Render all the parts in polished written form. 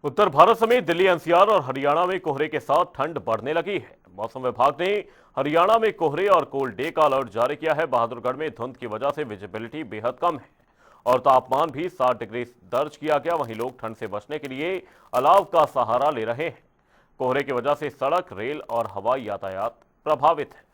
उत्तर भारत समेत दिल्ली एनसीआर और हरियाणा में कोहरे के साथ ठंड बढ़ने लगी है। मौसम विभाग ने हरियाणा में कोहरे और कोल्ड डे का अलर्ट जारी किया है। बहादुरगढ़ में धुंध की वजह से विजिबिलिटी बेहद कम है और तापमान भी 60 डिग्री दर्ज किया गया। वहीं लोग ठंड से बचने के लिए अलाव का सहारा ले रहे हैं। कोहरे की वजह से सड़क, रेल और हवाई यातायात प्रभावित है।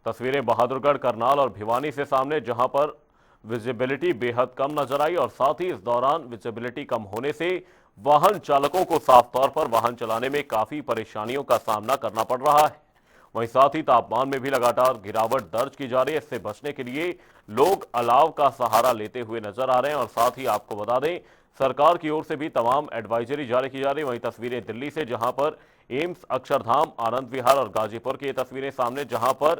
तस्वीरें बहादुरगढ़, करनाल और भिवानी से सामने, जहां पर विजिबिलिटी बेहद कम नजर आई और साथ ही इस दौरान विजिबिलिटी कम होने से वाहन चालकों को साफ तौर पर वाहन चलाने में काफी परेशानियों का सामना करना पड़ रहा है। वहीं साथ ही तापमान में भी लगातार गिरावट दर्ज की जा रही है। इससे बचने के लिए लोग अलाव का सहारा लेते हुए नजर आ रहे हैं और साथ ही आपको बता दें, सरकार की ओर से भी तमाम एडवाइजरी जारी की जा रही है। वहीं तस्वीरें दिल्ली से, जहां पर एम्स, अक्षरधाम, आनंद विहार और गाजीपुर की ये तस्वीरें सामने, जहां पर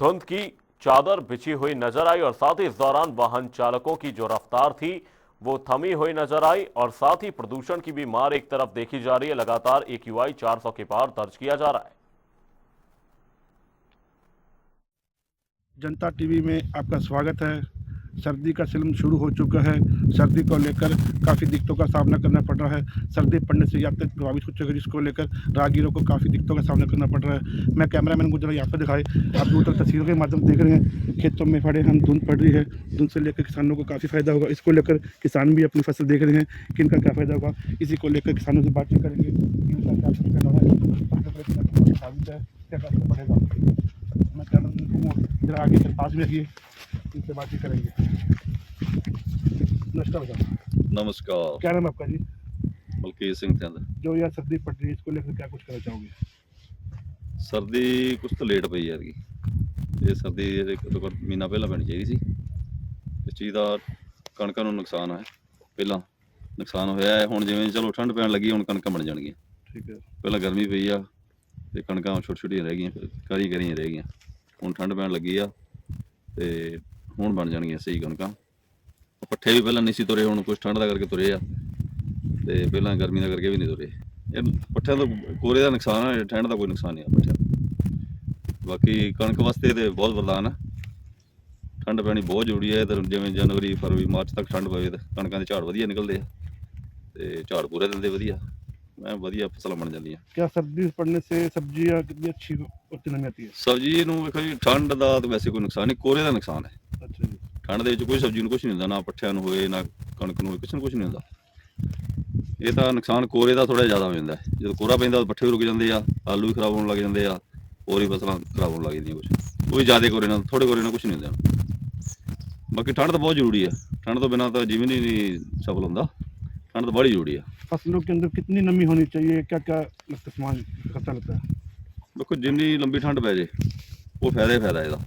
धुंध की चादर बिछी हुई नजर आई और साथ ही इस दौरान वाहन चालकों की जो रफ्तार थी वो थमी हुई नजर आई और साथ ही प्रदूषण की भी मार एक तरफ देखी जा रही है। लगातार AQI 400 के पार दर्ज किया जा रहा है। जनता टीवी में आपका स्वागत है। सर्दी का सीजन शुरू हो चुका है। सर्दी को लेकर काफ़ी दिक्कतों का सामना करना पड़ रहा है। सर्दी पड़ने से यातायात प्रभावित हो चुके हैं, जिसको लेकर राहगीरों को काफ़ी दिक्कतों का सामना करना पड़ रहा है। मैं कैमरामैन को जरा यहाँ पर दिखाए, आप दूर तक तस्वीरों के माध्यम से देख रहे हैं। खेतों में पड़े हम धुंध पड़ रही है। धुंध से लेकर किसानों को काफ़ी फायदा होगा। इसको लेकर किसान भी अपनी फसल देख रहे हैं कि इनका क्या फ़ायदा होगा। इसी को लेकर किसानों से बातचीत करेंगे। इनका क्या बढ़ेगा। मैं जरा आगे से पास में रखिए, इनसे बातचीत करेंगे। नमस्कार भैया। नमस्कार। क्या नाम है आपका जी? मलकीत सिंह थे। जो यार सर्दी पड़ रही है, इसको लेकर क्या कुछ कहना चाहोगे? सर्दी कुछ तो लेट पई है ये सर्दी घੱਟੋ ਘੱਟ ਮਹੀਨਾ ਪਹਿਲਾਂ ਪੈਣੀ ਚਾਹੀਦੀ ਸੀ। ਇਸ ਚੀਜ਼ ਦਾ ਕਣਕਾਂ ਨੂੰ ਨੁਕਸਾਨ ਹੈ। ਪਹਿਲਾਂ ਨੁਕਸਾਨ ਹੋਇਆ ਹੈ। ਹੁਣ ਜਿਵੇਂ ਚਲੋ ਠੰਡ ਪੈਣ ਲੱਗੀ, ਹੁਣ ਕਣਕਾਂ ਬਣ ਜਾਣਗੀਆਂ। ਠੀਕ ਹੈ। ਪਹਿਲਾਂ ਗਰਮੀ ਪਈ ਆ ਤੇ ਕਣਕਾਂ ਛੋਟੀਆਂ ਰਹਿ ਗਈਆਂ, ਕਰੀਆਂ ਰਹਿ ਗਈਆਂ। ਹੁਣ ਠੰਡ ਪੈਣ ਲੱਗੀ ਆ ਤੇ ਹੁਣ ਬਣ ਜਾਣਗੀਆਂ ਸਹੀ ਕਣਕਾਂ। ਪੱਠੇ ਵੀ ਪਹਿਲਾਂ ਨਹੀਂ ਸੀ ਤੁਰੇ, ਹੁਣ ਕੁਝ ਠੰਡ ਦਾ ਕਰਕੇ ਤੁਰੇ ਆ ਤੇ ਪਹਿਲਾਂ ਗਰਮੀ ਦਾ ਕਰਕੇ ਵੀ ਨਹੀਂ ਤੁਰੇ। ਇਹ ਪੱਠਿਆਂ ਦਾ ਕੋਰੇ ਦਾ ਨੁਕਸਾਨ ਹੈ, ਠੰਡ ਦਾ ਕੋਈ ਨੁਕਸਾਨ ਨਹੀਂ ਆ ਪੱਠਿਆਂ ਦਾ। ਬਾਕੀ ਕਣਕ ਵਾਸਤੇ ਤੇ ਬਹੁਤ ਵਰਦਾਨ ਆ। ਠੰਡ ਪੈਣੀ ਬਹੁਤ ਜ਼ਰੂਰੀ ਹੈ। ਤੇ ਜਿਵੇਂ ਜਨਵਰੀ, ਫਰਵਰੀ, ਮਾਰਚ ਤੱਕ ਠੰਡ ਪਵੇ ਤਾਂ ਕਣਕਾਂ ਦੇ ਝਾੜ ਵਧੀਆ ਨਿਕਲਦੇ ਆ ਤੇ ਝਾੜ ਪੂਰੇ ਦਿੰਦੇ ਵਧੀਆ, ਵਧੀਆ ਫਸਲਾਂ ਬਣ ਜਾਂਦੀਆਂ। क्या सर्दी पड़ने से सब्जियां कितनी अच्छी होती नमी आती है? ਸਬਜ਼ੀ ਨੂੰ ਵੇਖੋ ਜੀ, ਠੰਡ ਦਾ ਤਾਂ ਵੈਸੇ ਕੋਈ ਨੁਕਸਾਨ ਨਹੀਂ, ਕੋਰੇ ਦਾ ਨੁਕਸਾਨ ਹੈ। अच्छा जी। ਠੰਡ ਦੇ ਵਿੱਚ ਕੋਈ ਸਬਜ਼ੀ ਨੂੰ ਕੁਝ ਨਹੀਂ ਹੁੰਦਾ, ਨਾ ਪੱਠਿਆਂ ਨੂੰ ਹੋਏ ਨਾ ਕਣਕ ਨੂੰ ਹੋਏ, ਕਿਸੇ ਨੂੰ ਕੁਝ ਨਹੀਂ ਹੁੰਦਾ। ਇਹ ਤਾਂ ਨੁਕਸਾਨ ਕੋਰੇ ਦਾ ਥੋੜਾ ਜ਼ਿਆਦਾ ਹੋ ਜਾਂਦਾ ਹੈ। ਜਦੋਂ ਕੋਰਾ ਪੈਂਦਾ ਤਾਂ ਪੱਠੇ ਵੀ ਰੁਕ ਜਾਂਦੇ ਆ, ਆਲੂ ਵੀ ਖਰਾਬ ਹੋਣ ਲੱਗ ਜਾਂਦੇ ਆ, ਹੋਰ ਹੀ ਫਸਲਾਂ ਖਰਾਬ ਹੋਣ ਲੱਗ ਜਾਂਦੀਆਂ। ਕੋਈ ਜ਼ਿਆਦਾ ਕੋਰੇ ਨਾਲ, ਥੋੜੇ ਕੋਰੇ ਨਾਲ ਕੁਝ ਨਹੀਂ ਹੁੰਦਾ। ਬਾਕੀ ਠੰਡ ਤਾਂ ਬਹੁਤ ਜ਼ਰੂਰੀ ਆ। ਠੰਡ ਤੋਂ ਬਿਨਾਂ ਤਾਂ ਜੀਵਨ ਹੀ ਨਹੀਂ ਸਫਲ ਹੁੰਦਾ। ठंड तो बड़ी जरूरी है। फसलों के अंदर कितनी नमी होनी चाहिए, क्या क्या इस्तेमाल करता रहता है? देखो जिन्नी लंबी ठंड पै जाए वो फायदा ही फायदा ਇਹਦਾ।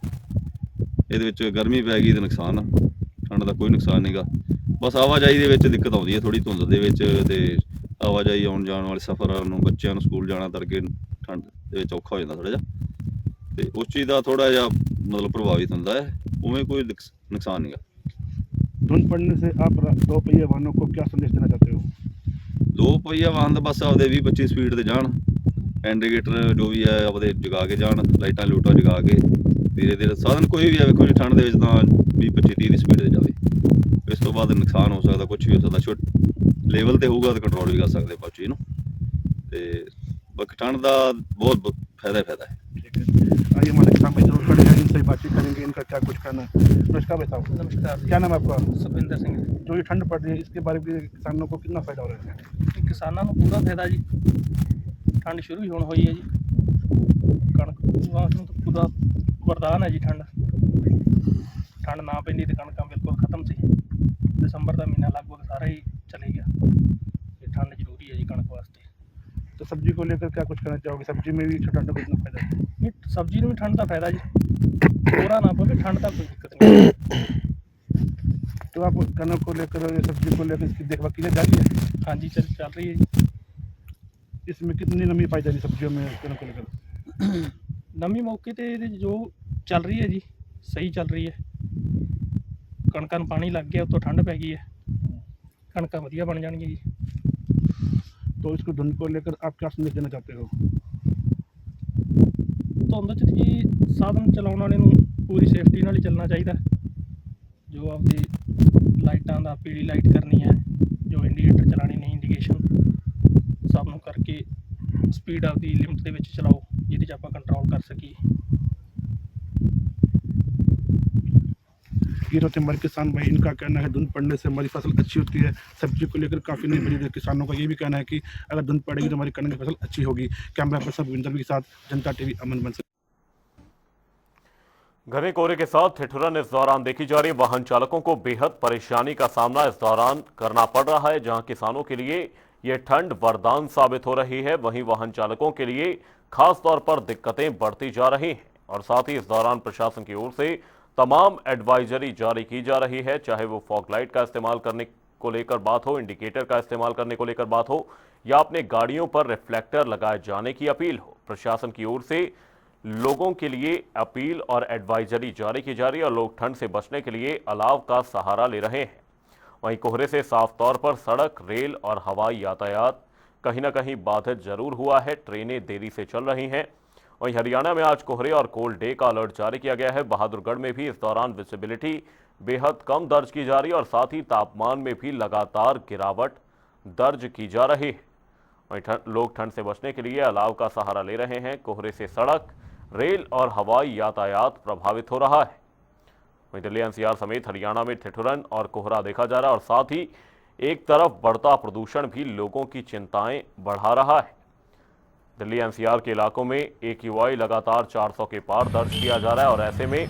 ਇਹਦੇ ਵਿੱਚ ਗਰਮੀ ਪੈ ਗਈ ਤੇ ਨੁਕਸਾਨ ਆ। ਠੰਡ ਦਾ ਕੋਈ ਨੁਕਸਾਨ ਨਹੀਂਗਾ। ਬਸ ਆਵਾਜਾਈ ਦੇ ਵਿੱਚ ਦਿੱਕਤ ਆਉਂਦੀ ਹੈ ਥੋੜੀ, ਧੁੰਦ ਦੇ ਵਿੱਚ ਤੇ ਆਵਾਜਾਈ ਆਉਣ ਜਾਣ ਵਾਲੇ ਸਫ਼ਰ ਨੂੰ, ਬੱਚਿਆਂ ਨੂੰ ਸਕੂਲ ਜਾਣਾ ਕਰਕੇ ਠੰਡ ਦੇ ਵਿੱਚ ਔਖਾ ਹੋ ਜਾਂਦਾ ਥੋੜਾ ਜਿਹਾ ਤੇ ਉਸ ਚੀਜ਼ ਦਾ ਥੋੜਾ ਜਿਹਾ ਮਤਲਬ ਪ੍ਰਭਾਵਿਤ ਹੁੰਦਾ ਹੈ। ਉਵੇਂ ਕੋਈ ਨੁਕਸਾਨ ਨਹੀਂਗਾ। धुंध पड़ने से आप दो पहिए वाहनों को क्या संदेश देना चाहते हो? ਦੋ ਪਹੀਆ ਵਾਹਨ ਤਾਂ ਬਸ ਆਪਦੇ 20-25 ਸਪੀਡ ਤੇ ਜਾਣ, ਇੰਡੀਕੇਟਰ ਜੋ ਵੀ ਹੈ ਆਪਦੇ ਜਗਾ ਕੇ ਜਾਣ, ਲਾਈਟਾਂ ਲੂਟਾਂ ਜਗਾ ਕੇ ਧੀਰੇ ਧੀਰੇ। ਸਾਧਨ ਕੋਈ ਵੀ ਹੈ ਵੇਖੋ ਜੀ, ਠੰਡ ਦੇ ਵਿੱਚ ਤਾਂ 20-25-30 ਦੀ ਸਪੀਡ ਤੇ ਜਾਵੇ। ਇਸ ਤੋਂ ਬਾਅਦ ਨੁਕਸਾਨ ਹੋ ਸਕਦਾ, ਕੁਝ ਵੀ ਹੋ ਸਕਦਾ। ਛੋਟੇ ਲੈਵਲ ਤੇ ਹੋਊਗਾ ਤਾਂ ਕੰਟਰੋਲ ਵੀ ਕਰ ਸਕਦੇ ਆਪਾਂ ਚੀਜ਼ ਨੂੰ। ਤੇ ਬਾਕੀ ਠੰਡ ਦਾ ਬਹੁਤ फायदा है। ठीक है, आइए हमारे किसान भाई जरूर खड़े हैं, इनसे बातचीत करेंगे, इनका क्या कुछ कहना है। नमस्कार भाई साहब। नमस्कार। क्या नाम है आपका? सुखविंदर सिंह। जो ये ठंड पड़ रही है, इसके बारे में किसानों को कितना फायदा हो रहा है? किसानों को पूरा फायदा जी। ठंड शुरू ही होने हुई है जी। कणक वास्ते तो पूरा वरदान है जी। ठंड ना पैंदी तो कणक बिल्कुल खत्म सी। दिसंबर का महीना लगभग सारा ही चले गया। ये ठंड जरूरी है जी कणक वास्ते। तो सब्जी को लेकर क्या कुछ कहना चाहोगे? सब्जी में भी ठंड को इतना फायदा है? ये सब्जी में भी ठंड का फायदा जी। कोरा ना पवे, ठंड का कोई दिक्कत नहीं। तो आप कनक को लेकर और सब्जी को लेकर इसकी देखभाल की जाती है? हाँ जी, चल रही है जी। इसमें कितनी नमी पाई जा रही है सब्जियों में, कनक को लेकर? नमी मौके ते जो चल रही है जी, सही चल रही है। कणकां नूं पानी लग गया, उतों ठंड पै गई है, कणकां वधिया बन जाणगीਆਂ जी। तो इसको धुंध को लेकर आप क्या संदेश देना चाहते हो? ਧੁੰਦ 'ਚ ਜੀ ਸਾਧਨ ਚਲਾਉਣ ਵਾਲੇ ਨੂੰ ਪੂਰੀ ਸੇਫਟੀ ਨਾਲ ਹੀ ਚੱਲਣਾ ਚਾਹੀਦਾ। ਜੋ ਆਪਦੀ ਲਾਈਟਾਂ ਦਾ ਪੀਲੀ ਲਾਈਟ ਕਰਨੀ ਹੈ, ਜੋ ਇੰਡੀਕੇਟਰ ਚਲਾਣੀ ਨਹੀਂ, ਇੰਡੀਕੇਸ਼ਨ ਸਭ ਨੂੰ ਕਰਕੇ ਸਪੀਡ ਆਪਦੀ ਲਿਮਟ ਦੇ ਵਿੱਚ ਚਲਾਓ, ਜਿਹਦੇ 'ਚ ਆਪਾਂ ਕੰਟਰੋਲ ਕਰ ਸਕੀਏ। ये तो हमारे किसान भाई, इनका कहना है धुंध पड़ने से हमारी फसल अच्छी होती है। सब्जी को लेकर काफ़ी नई बड़ी है। किसानों का ये भी कहना है कि अगर धुंध पड़ेगी तो हमारी कणक की फसल अच्छी होगी। कैमरा पर्सन विंदर के साथ जनता टीवी, अमन बंसल। घने कोहरे के साथ ठिठुरन इस दौरान देखी जा रही है। वाहन चालकों को बेहद परेशानी का सामना इस दौरान करना पड़ रहा है। जहां किसानों के लिए यह ठंड वरदान साबित हो रही है, वहीं वाहन चालकों के लिए खास तौर पर दिक्कतें बढ़ती जा रही हैं। और साथ ही इस दौरान प्रशासन की ओर से तमाम एडवाइजरी जारी की जा रही है, चाहे वो फॉग लाइट का इस्तेमाल करने को लेकर बात हो, इंडिकेटर का इस्तेमाल करने को लेकर बात हो, या अपने गाड़ियों पर रिफ्लेक्टर लगाए जाने की अपील हो। प्रशासन की ओर से लोगों के लिए अपील और एडवाइजरी जारी की जा रही है और लोग ठंड से बचने के लिए अलाव का सहारा ले रहे हैं। वहीं कोहरे से साफ तौर पर सड़क, रेल और हवाई यातायात कहीं ना कहीं बाधित जरूर हुआ है। ट्रेनें देरी से चल रही हैं। वहीं हरियाणा में आज कोहरे और कोल्ड डे का अलर्ट जारी किया गया है। बहादुरगढ़ में भी इस दौरान विजिबिलिटी बेहद कम दर्ज की जा रही है और साथ ही तापमान में भी लगातार गिरावट दर्ज की जा रही है। वहीं लोग ठंड से बचने के लिए अलाव का सहारा ले रहे हैं। कोहरे से सड़क, रेल और हवाई यातायात प्रभावित हो रहा है। वहीं दिल्ली एनसीआर समेत हरियाणा में ठिठुरन और कोहरा देखा जा रहा है और साथ ही एक तरफ बढ़ता प्रदूषण भी लोगों की चिंताएं बढ़ा रहा है। दिल्ली एनसीआर के इलाकों में AQI लगातार 400 के पार दर्ज किया जा रहा है और ऐसे में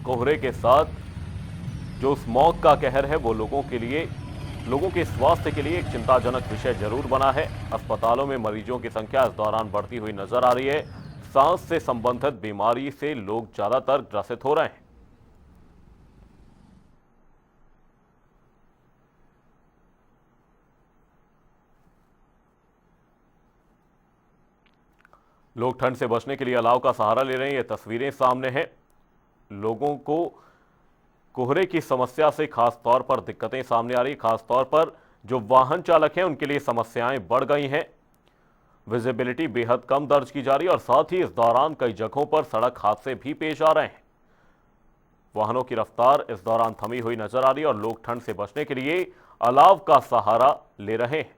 कोहरे के साथ जो स्मॉग का कहर है वो लोगों के स्वास्थ्य के लिए एक चिंताजनक विषय जरूर बना है। अस्पतालों में मरीजों की संख्या इस दौरान बढ़ती हुई नजर आ रही है। सांस से संबंधित बीमारी से लोग ज्यादातर ग्रसित हो रहे हैं। लोग ठंड से बचने के लिए अलाव का सहारा ले रहे हैं। ये तस्वीरें सामने हैं। लोगों को कोहरे की समस्या से खास तौर पर दिक्कतें सामने आ रही, खास तौर पर जो वाहन चालक हैं उनके लिए समस्याएं बढ़ गई हैं। विजिबिलिटी बेहद कम दर्ज की जा रही है और साथ ही इस दौरान कई जगहों पर सड़क हादसे भी पेश आ रहे हैं। वाहनों की रफ्तार इस दौरान थमी हुई नजर आ रही है और लोग ठंड से बचने के लिए अलाव का सहारा ले रहे हैं।